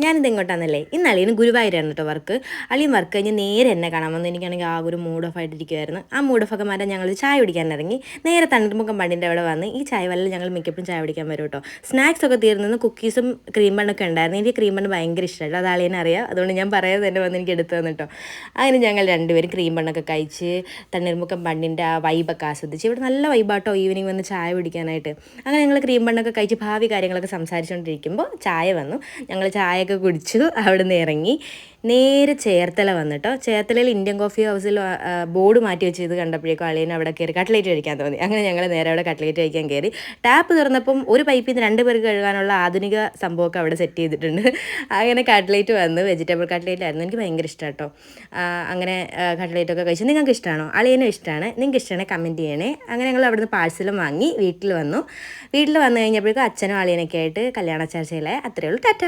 ഞാനിത് എങ്ങോട്ടാന്നല്ലേ ഇന്ന് അളിയന് ഗുരുവായൂരാണ് കേട്ടോ വർക്ക്. അളിയൻ വർക്ക് കഴിഞ്ഞ് നേരെ എന്നെ കാണാൻ വന്നു. എനിക്കാണെങ്കിൽ ആ ഒരു മൂഡ് ഓഫ് ആയിട്ടിരിക്കുമായിരുന്നു. ആ മൂഡ് ഓഫ് ഒക്കെ മാറ്റാൻ ഞങ്ങൾ ചായ കുടിക്കാൻ ഇറങ്ങി. നേരെ തണ്ണീർമുക്കം പണ്ടിൻ്റെ അവിടെ വന്ന് ഈ ചായ വല്ല ഞങ്ങൾ മിക്കപ്പോഴും ചായ കുടിക്കാൻ വരും കേട്ടോ. സ്നാക്സ് ഒക്കെ തീർന്നു, കുക്കീസും ക്രീം ബണ്ണൊക്കെ ഉണ്ടായിരുന്നു. എനിക്ക് ക്രീം ബണ്ണ് ഭയങ്കര ഇഷ്ടമായിട്ട്, അത് അളിയനെ അറിയാം. അതുകൊണ്ട് ഞാൻ പറയാതെ തന്നെ വന്ന് എനിക്ക് എടുത്തു തന്നു കേട്ടോ. അങ്ങനെ ഞങ്ങൾ രണ്ടുപേരും ക്രീം ബണ്ണൊക്കെ കഴിച്ച് തണ്ണീർമുക്കം പണ്ടിൻ്റെ ആ വൈബൊക്കെ ആസ്വദിച്ച്. ഇവിടെ നല്ല വൈബാട്ടോ ഈവനിങ് വന്ന് ചായ കുടിക്കാനായിട്ട്. അങ്ങനെ ഞങ്ങൾ ക്രീം ബണ്ണൊക്കെ കഴിച്ച് ഭാവി കാര്യങ്ങളൊക്കെ സംസാരിച്ചുകൊണ്ടിരിക്കുമ്പോൾ ചായ വന്നു. ഞങ്ങൾ ചായയൊക്കെ കുടിച്ചു. അവിടെ നിന്ന് ഇറങ്ങി നേരെ ചേർത്തല വന്നിട്ടോ. ചേർത്തലയിൽ ഇന്ത്യൻ കോഫി ഹൗസിൽ ബോർഡ് മാറ്റി വെച്ചത് കണ്ടപ്പോഴേക്കും അളിയനെ അവിടെ കയറി കട്ട്ലേറ്റ് കഴിക്കാൻ തോന്നി. അങ്ങനെ ഞങ്ങൾ നേരെ അവിടെ കട്ട്ലേറ്റ് കഴിക്കാൻ കയറി. ടാപ്പ് തുറന്നപ്പം ഒരു പൈപ്പിൽ നിന്ന് 2 പേർക്ക് കഴുകാനുള്ള ആധുനിക സംഭവമൊക്കെ അവിടെ സെറ്റ് ചെയ്തിട്ടുണ്ട്. അങ്ങനെ കട്ട്ലേറ്റ് വന്നു. വെജിറ്റബിൾ കട്ട്ലേറ്റ് ആയിരുന്നു. എനിക്ക് ഭയങ്കര ഇഷ്ടമാണ് കേട്ടോ. അങ്ങനെ കട്ട്ലേറ്റൊക്കെ കഴിച്ചു. നിങ്ങൾക്ക് ഇഷ്ടമാണോ? അളിയനും ഇഷ്ടമാണ്. നിങ്ങൾക്ക് ഇഷ്ടമാണെങ്കിൽ കമൻറ്റ് ചെയ്യണേ. അങ്ങനെ ഞങ്ങൾ അവിടുന്ന് പാഴ്സലും വാങ്ങി വീട്ടിൽ വന്നു. വീട്ടിൽ വന്നു കഴിഞ്ഞപ്പോഴേക്കും അച്ഛനും അളിയനൊക്കെ ആയിട്ട് കല്യാണ ചർച്ചയിലായി. അത്രയേ ഉള്ളൂ. ടാറ്റ.